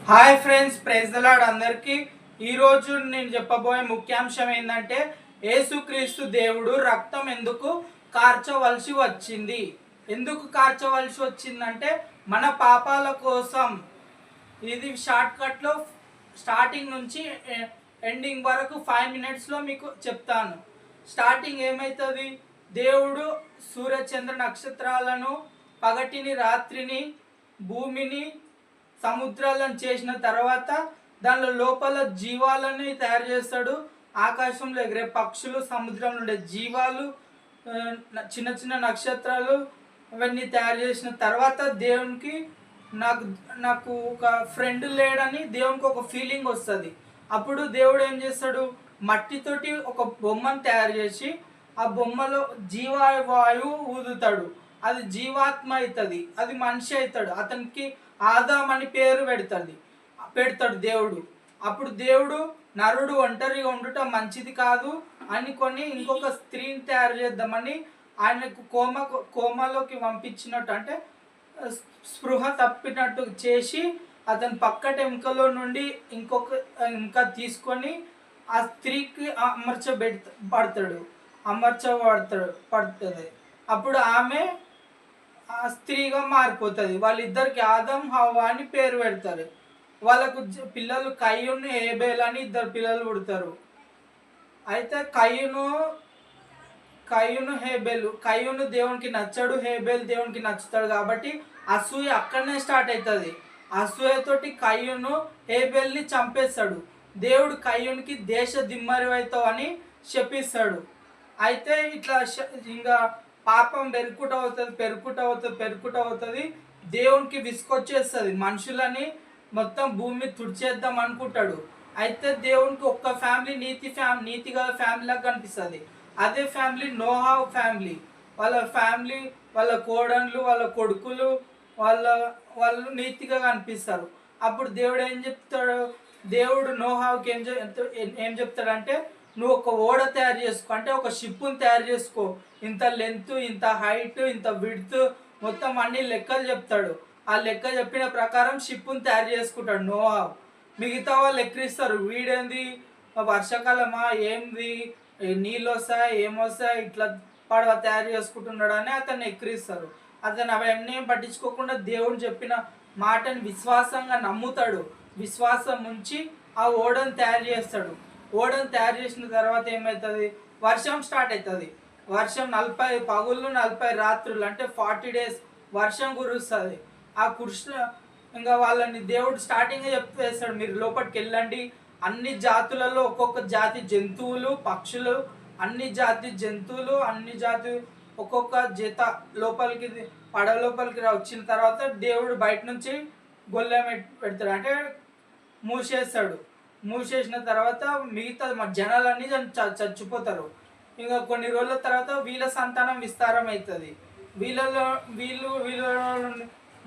Hi friends, praise the lord అందరికీ. ఈరోజు నేను చెప్పబోయే ముఖ్యాంశం ఏంటంటే యేసుక్రీస్తు దేవుడు రక్తం ఎందుకు కార్చవలసి వచ్చింది. ఎందుకు కార్చవలసి వచ్చిందంటే మన పాపాల కోసం. ఇది షార్ట్ కట్లో స్టార్టింగ్ నుంచి ఎండింగ్ వరకు 5 మినిట్స్లో మీకు చెప్తాను. స్టార్టింగ్ ఏమవుతుంది, దేవుడు సూర్యచంద్ర నక్షత్రాలను, పగటిని రాత్రిని, భూమిని సముద్రాలను చేసిన తర్వాత దానిలో లోపల జీవాలని తయారు చేస్తాడు. ఆకాశంలో ఎగిరే పక్షులు, సముద్రంలో ఉండే జీవాలు, చిన్న చిన్న నక్షత్రాలు, అవన్నీ తయారు చేసిన తర్వాత దేవునికి నాకు నాకు ఒక ఫ్రెండ్ లేడని దేవునికి ఒక ఫీలింగ్ వస్తుంది. అప్పుడు దేవుడు ఏం చేస్తాడు, మట్టితోటి ఒక బొమ్మను తయారు చేసి ఆ బొమ్మలో జీవవాయువు ఊదుతాడు. అది జీవాత్మ అవుతుంది, అది మనిషి అవుతాడు. అతనికి ఆదాం అని పేరు పెడతాడు దేవుడు. అప్పుడు దేవుడు నరుడు ఒంటరిగా ఉండుట మంచిది కాదు అనుకొని ఇంకొక స్త్రీని తయారు చేద్దామని ఆయనకు కోమాలోకి పంపించినట్టు, అంటే స్పృహ తప్పినట్టు చేసి అతని పక్కట ఎముకలో నుండి ఇంకా తీసుకొని ఆ స్త్రీకి పడుతుంది. అప్పుడు ఆమె స్త్రీగా మారిపోతుంది. వాళ్ళిద్దరికి ఆదం హవ్వ అని పేరు పెడతారు. వాళ్ళకు పిల్లలు కయ్యూను హేబేల్ అని 2 పిల్లలు పుడతారు. అయితే కయ్యూను హేబేలు, కయ్యూను దేవునికి నచ్చాడు, హేబేల్ దేవునికి నచ్చుతాడు. కాబట్టి అసూయ అక్కడనే స్టార్ట్ అవుతుంది. అసూయతోటి కయ్యూను హేబేల్ని చంపేస్తాడు. దేవుడు కయ్యూనికి దేశ దిమ్మరివైతావు అని శపిస్తాడు. అయితే ఇట్లా ఇంకా పాపం పెరుగుట అవుతుంది. దేవునికి విసుకొచ్చేస్తుంది. మనుషులని మొత్తం భూమి తుడిచేద్దాం అనుకుంటాడు. అయితే దేవునికి ఒక్క ఫ్యామిలీ నీతిగా ఫ్యామిలీలాగా కనిపిస్తుంది. అదే ఫ్యామిలీ నోహావ్ ఫ్యామిలీ. వాళ్ళ కోడన్లు, వాళ్ళ కొడుకులు, వాళ్ళు నీతిగా కనిపిస్తారు. అప్పుడు దేవుడు ఏం చెప్తాడు, దేవుడు నోహావ్కి ఏం చెప్తాడంటే, నువ్వు ఒక ఓడ తయారు చేసుకో, అంటే ఒక షిప్ని తయారు చేసుకో. ఇంత లెంత్, ఇంత హైట్, ఇంత విడ్త్, మొత్తం అన్ని లెక్కలు చెప్తాడు. ఆ లెక్క చెప్పిన ప్రకారం షిప్ని తయారు చేసుకుంటాడు నోహావ్. మిగతా వాళ్ళు ఎక్కిరిస్తారు, వీడేంది వర్షాకాలమా, ఏంది నీళ్ళు వస్తాయి, ఏమొస్తాయి, ఇట్లా పడవ తయారు చేసుకుంటున్నాడు అని అతన్ని ఎక్కిరిస్తారు. అతను అవన్నీ పట్టించుకోకుండా దేవుడు చెప్పిన మాటని విశ్వాసంగా నమ్ముతాడు. విశ్వాసం ఉంచి ఆ ఓడను తయారు చేస్తాడు. ఓడను తయారు చేసిన తర్వాత ఏమవుతుంది, వర్షం స్టార్ట్ అవుతుంది. వర్షం 40 పగుళ్ళు 40 రాత్రులు, అంటే 40 days వర్షం కురుస్తుంది. ఆ ఇంకా వాళ్ళని దేవుడు స్టార్టింగ్ చెప్పేస్తాడు, మీరు లోపలికి వెళ్ళండి, అన్ని జాతులలో ఒక్కొక్క జాతి జంతువులు, పక్షులు, అన్ని జాతి ఒక్కొక్క జత లోపలికి పడవ లోపలికి వచ్చిన తర్వాత దేవుడు బయట నుంచి గొల్లెం పెడతాడు, అంటే మూసేసిన తర్వాత మిగతా జనాలన్నీ చచ్చిపోతారు. ఇంకా కొన్ని రోజుల తర్వాత వీళ్ళ సంతానం విస్తారం అవుతుంది. వీళ్ళలో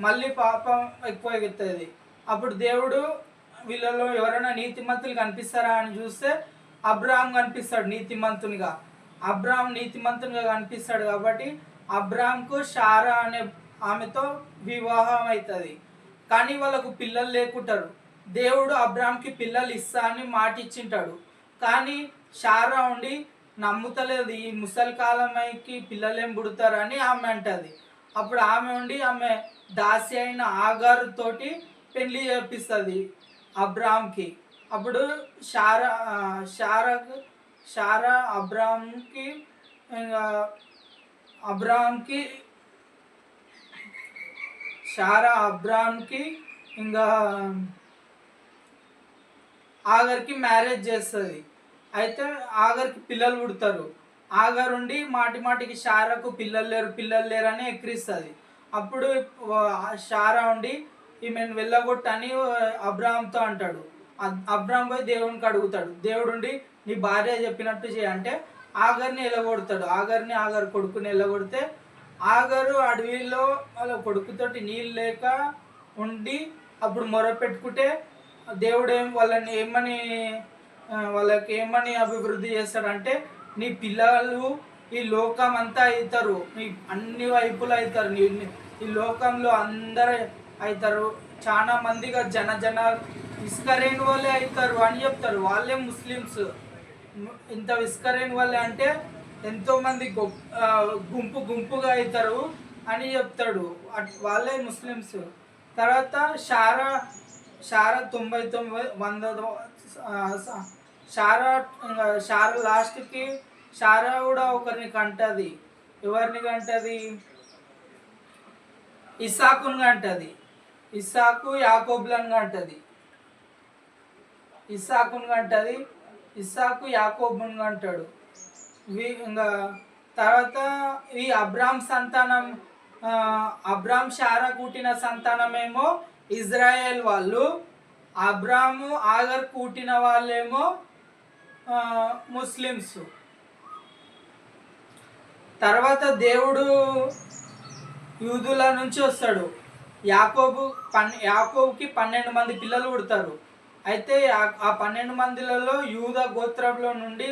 మళ్ళీ పాపం ఎక్కువవుతుంది. అప్పుడు దేవుడు వీళ్ళలో ఎవరైనా నీతిమంతులు కనిపిస్తారా అని చూస్తే అబ్రాహాం కనిపిస్తాడు నీతిమంతునిగా. కనిపిస్తాడు కాబట్టి అబ్రాహాంకు షారా అనే ఆమెతో వివాహం అవుతుంది. కానీ వాళ్ళకు పిల్లలు లేకుంటారు. దేవుడు అబ్రాహాంకి పిల్లలు ఇస్తా అని మాట ఇచ్చింటాడు. కానీ షారా ఉండి నమ్ముతలేదు, ఈ ముసలి కాలమైకి పిల్లలేం పుడతారని ఆమె అంటుంది. అప్పుడు ఆమె దాసి అయిన ఆగారు తోటి పెళ్లి చేపిస్తుంది అబ్రాహాంకి. అప్పుడు షారా అబ్రాహాంకి ఇంకా ఆగర్కి మ్యారేజ్ చేస్తుంది. అయితే ఆగర్కి పిల్లలు పుడతారు. ఆగర్ ఉండి మాటికి షారాకు పిల్లలు లేరు అని ఎక్కిరిస్తుంది. అప్పుడు షారా ఉండి ఈమెను వెళ్ళగొట్టని అబ్రాహాంతో అంటాడు. అబ్రాహాం పోయి దేవునికి అడుగుతాడు. దేవుడు ఉండి నీ భార్య చెప్పినట్టు చేయంటే ఆగర్ని ఆగర్ కొడుకుని వెళ్ళగొడితే ఆగరు అడవిలో వాళ్ళ కొడుకుతోటి నీళ్ళు లేక ఉండి అప్పుడు మొర పెట్టుకుంటే దేవుడు వాళ్ళకి ఏమని అభివృద్ధి చేస్తాడంటే, నీ పిల్లలు ఈ లోకం అంతా అవుతారు, నీ అన్ని వైపులు అవుతారు, ఈ లోకంలో అందరూ అవుతారు, చాలా మందిగా జన ఇసుకరేని వాళ్ళే అవుతారు అని చెప్తారు. వాళ్ళే ముస్లిమ్స్. ఇంత ఇసుకరేని వాళ్ళే అంటే ఎంతోమంది గుంపు గుంపుగా అవుతారు అని చెప్తాడు. వాళ్ళే ముస్లిమ్స్. తర్వాత షారా షారా 99 100 షారా షారా లాస్ట్కి షారా కూడా ఒకరిని కంటది. ఎవరిని కంటది? ఇస్సాకుని కంటది. ఇస్సాకు యాకోబులను కంటది. ఇస్సాకుని కంటది. ఇస్సాకు యాకోబుని కంటాడు. ఇంకా తర్వాత ఈ అబ్రామ్ సంతానం, అబ్రామ్ షారా కూటిన సంతానమేమో ఇజ్రాయేల్ వాళ్ళు, అబ్రాము ఆగర్ కూటిన వాళ్ళేమో ముస్లిమ్స్. తర్వాత దేవుడు యూదుల నుంచి వస్తాడు. యాకోబుకి 12 మంది పిల్లలు పుడతారు. అయితే ఆ 12 మందిలలో యూద గోత్రంలో నుండి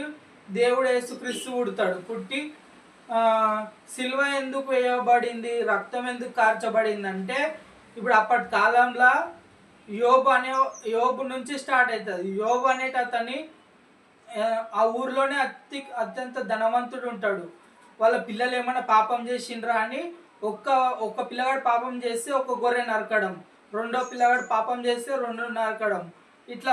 దేవుడు యేసుక్రీస్తు పుడతాడు. పుట్టి సిలువ ఎందుకు వేయబడింది, రక్తం ఎందుకు కార్చబడింది అంటే, ఇప్పుడు అప్పటి కాలంలో యోబు నుంచి స్టార్ట్ అవుతుంది. యోబు అనేట అతని ఆ ఊర్లోనే అత్యంత ధనవంతుడు ఉంటాడు. వాళ్ళ పిల్లలు ఏమైనా పాపం చేసిండ్రా అని ఒక్క పిల్లగాడు పాపం చేస్తే ఒక గొర్రె నరకడం, రెండో పిల్లగాడు పాపం చేస్తే 2 నరకడం, ఇట్లా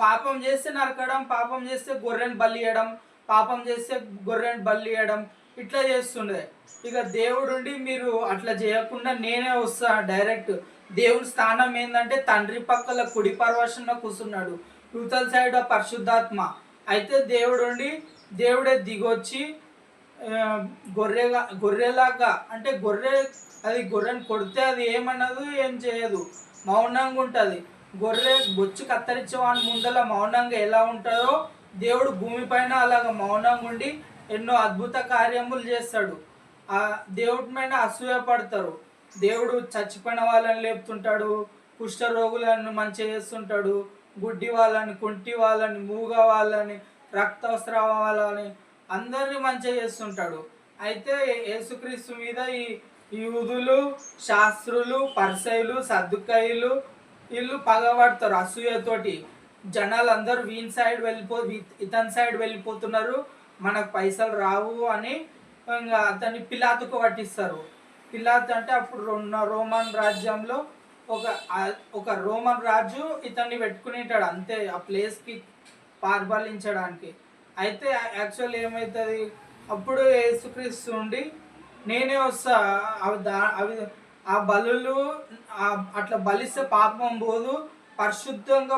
పాపం చేస్తే నరకడం, పాపం చేస్తే గొర్రెని బలియడం, పాపం చేస్తే గొర్రెని బలియడం, ఇట్లా చేస్తుండే. ఇక దేవుడుండి మీరు అట్లా చేయకుండా నేనే వస్తా డైరెక్ట్. దేవుని స్థానం ఏంటంటే తండ్రి పక్కల కుడి పరవశంలో కూర్చున్నాడు, యూతల సైడ్ పరిశుద్ధాత్మ. అయితే దేవుడే దిగొచ్చి గొర్రెలాగా, అంటే గొర్రెని కొడితే అది ఏమన్నదు, ఏం చేయదు, మౌనంగా ఉంటుంది. గొర్రె బొచ్చు కత్తరించేవాని ముందల మౌనంగా ఎలా ఉంటుందో దేవుడు భూమిపైన అలాగ మౌనంగా ఉండి ఎన్నో అద్భుత కార్యములు చేస్తాడు. ఆ దేవుడి మీద అసూయపడతారు. దేవుడు చచ్చిపోయిన వాళ్ళని లేపుతుంటాడు, కుష్ఠరోగులను మంచిగా చేస్తుంటాడు, గుడ్డి వాళ్ళని, కుంటి వాళ్ళని, మూగ వాళ్ళని, రక్తస్రావ వాళ్ళని అందరినీ మంచిగా చేస్తుంటాడు. అయితే యేసుక్రీస్తు మీద ఈ యూదులు, శాస్త్రులు, పరిసయ్యులు, సద్దుకాయులు వీళ్ళు పగబడతారు అసూయతోటి. జనాలు అందరూ ఇతని సైడ్ వెళ్ళిపోతున్నారు, మనకు పైసలు రావు అని ఇంకా అతన్ని పిలాతుకు పట్టిస్తారు. పిలాతు అంటే అప్పుడు రోమన్ రాజ్యంలో ఒక రోమన్ రాజు ఇతన్ని పెట్టుకునేటాడు అంతే, ఆ ప్లేస్కి పరిపాలించడానికి. అయితే యాక్చువల్ ఏమవుతుంది, అప్పుడు యేసుక్రీస్తు ఉండి నేనే వస్తా, అవి ఆ బలులు అట్లా బలిస్తే పాపం పోదు, పరిశుద్ధంగా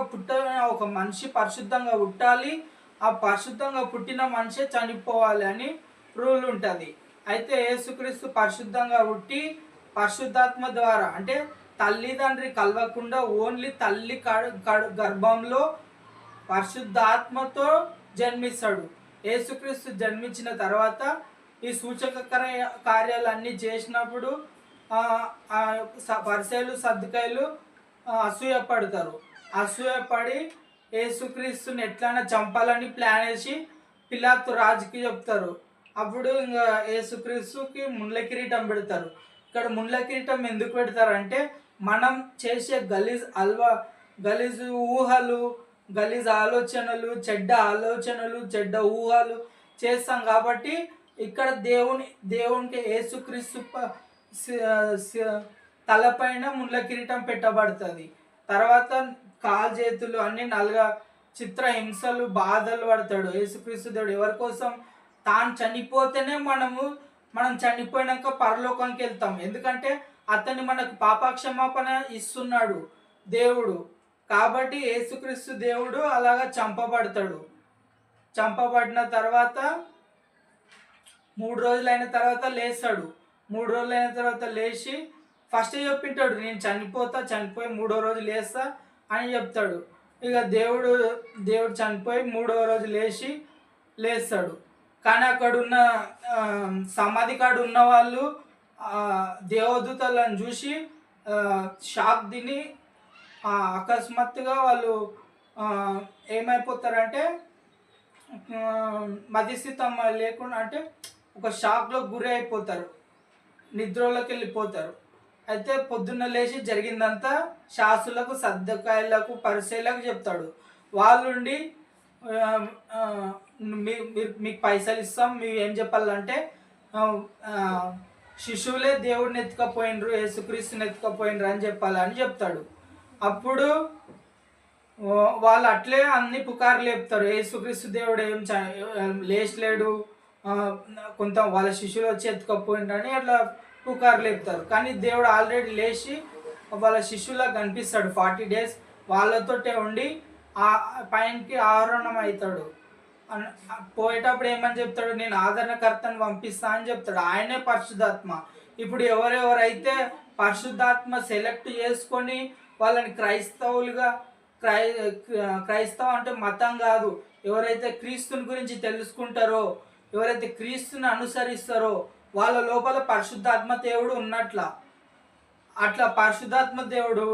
ఒక మనిషి పరిశుద్ధంగా పుట్టాలి, ఆ పరిశుద్ధంగా పుట్టిన మనిషి చనిపోవాలి అని రూల్ ఉంటుంది. అయితే యేసుక్రీస్తు పరిశుద్ధంగా పుట్టి పరిశుద్ధాత్మ ద్వారా, అంటే తల్లిదండ్రి కలవకుండా ఓన్లీ తల్లి గర్భంలో పరిశుద్ధాత్మతో జన్మిస్తాడు. యేసుక్రీస్తు జన్మించిన తర్వాత ఈ సూచక కార్యాలన్నీ చేసినప్పుడు పరిసయ్యులు, సద్దుకాయులు అసూయపడతారు. అసూయపడి యేసుక్రీస్తుని ఎట్లైనా చంపాలని ప్లాన్ వేసి పిలాతు రాజుకి చెప్తారు. అప్పుడు ఇంకా యేసుక్రీస్తుకి ముండ్ల కిరీటం పెడతారు. ఇక్కడ ముండ్ల కిరీటం ఎందుకు పెడతారంటే, మనం చేసే గలీజ్ ఊహలు, గలీజ్ ఆలోచనలు, చెడ్డ ఊహలు చేస్తాం కాబట్టి ఇక్కడ దేవునికి యేసుక్రీస్తు తలపైన ముండ్ల కిరీటం పెట్టబడుతుంది. తర్వాత కాలు చేతులు అన్ని చిత్ర హింసలు, బాధలు పడతాడు యేసుక్రీస్తు దేవుడు. ఎవరి కోసం? తాను చనిపోతేనే మనం చనిపోయినాక పరలోకానికి వెళ్తాం. ఎందుకంటే అతన్ని మనకు పాపక్షమాపణ ఇస్తున్నాడు దేవుడు. కాబట్టి యేసుక్రీస్తు దేవుడు అలాగా చంపబడతాడు. చంపబడిన తర్వాత 3 రోజులైన తర్వాత లేస్తాడు. 3 రోజులైన తర్వాత లేచి ఫస్ట్ చెప్పింటాడు, నేను చనిపోయి 3వ రోజు లేస్తా అని చెప్తాడు. ఇక దేవుడు చనిపోయి 3వ రోజు లేస్తాడు. కానీ అక్కడున్న సమాధి కాడ ఉన్న వాళ్ళు దేవదూతలను చూసి షాక్ తిని అకస్మాత్తుగా వాళ్ళు ఏమైపోతారంటే మధ్యస్థితం లేకుండా, అంటే ఒక షాక్లో గురి అయిపోతారు, నిద్రలోకి వెళ్ళిపోతారు. అయితే పొద్దున్న లేచి జరిగిందంతా శాస్త్రులకు, సద్దకాయలకు, పరిసయ్యులకు చెప్తాడు. వాళ్ళుండి మీకు పైసలు ఇస్తాం, మీరు ఏం చెప్పాలంటే శిశువులే దేవుడిని ఎత్తుకపోయినరు, యేసుక్రీస్తుని ఎత్తుకపోయినరు అని చెప్పాలని చెప్తాడు. అప్పుడు వాళ్ళు అట్లే అన్ని పుకార్లు చెప్తారు, యేసుక్రీస్తు దేవుడు లేచలేడు, కొంత వాళ్ళ శిష్యులు వచ్చి ఎత్తుకపోయినరని అట్లా పుకార్లు చెప్తారు. కానీ దేవుడు ఆల్రెడీ లేచి వాళ్ళ శిష్యులకు కనిపిస్తాడు. 40 days వాళ్ళతోటే ఉండి పైనకి ఆరోహణం అవుతాడు. పోయేటప్పుడు ఏమని చెప్తాడు, నేను ఆదరణకర్తను పంపిస్తా అని చెప్తాడు. ఆయనే పరిశుద్ధాత్మ. ఇప్పుడు ఎవరెవరైతే పరిశుద్ధాత్మ సెలెక్ట్ చేసుకొని వాళ్ళని క్రైస్తవులుగా, క్రైస్తవ అంటే మతం కాదు, ఎవరైతే క్రీస్తుని గురించి తెలుసుకుంటారో, ఎవరైతే క్రీస్తుని అనుసరిస్తారో వాళ్ళ లోపల పరిశుద్ధాత్మ దేవుడు ఉన్నట్ల. అట్లా పరిశుద్ధాత్మ దేవుడు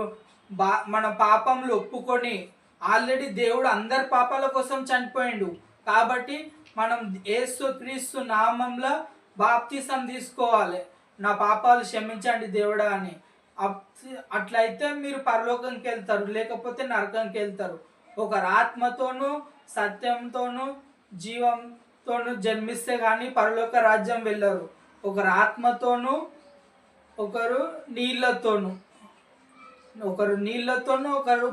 మన పాపంలో ఒప్పుకొని, ఆల్రెడీ దేవుడు అందరి పాపాల కోసం చనిపోయిండు కాబట్టి మనం యేసు క్రీస్తు నామంలో బాప్తిసం తీసుకోవాలి, నా పాపాలు క్షమించండి దేవుడా అని. అట్లయితే మీరు పరలోకంకి వెళ్తారు, లేకపోతే నరకంకి వెళ్తారు. ఒకరు ఆత్మతోనూ సత్యంతోనూ జీవంతోనూ జన్మిస్తే కానీ పరలోక రాజ్యం వెళ్ళరు. ఒకరు ఆత్మతోనూ ఒకరు నీళ్ళతోనూ, ఒకరు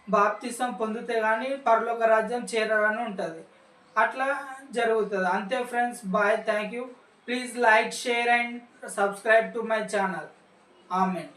బాప్తిసం పొందితే కానీ పరలోక రాజ్యం చేరని ఉంటుంది. అట్లా జరుగుతుంది. అంతే friends, bye, thank you. Please like, share and subscribe to my channel. Amen.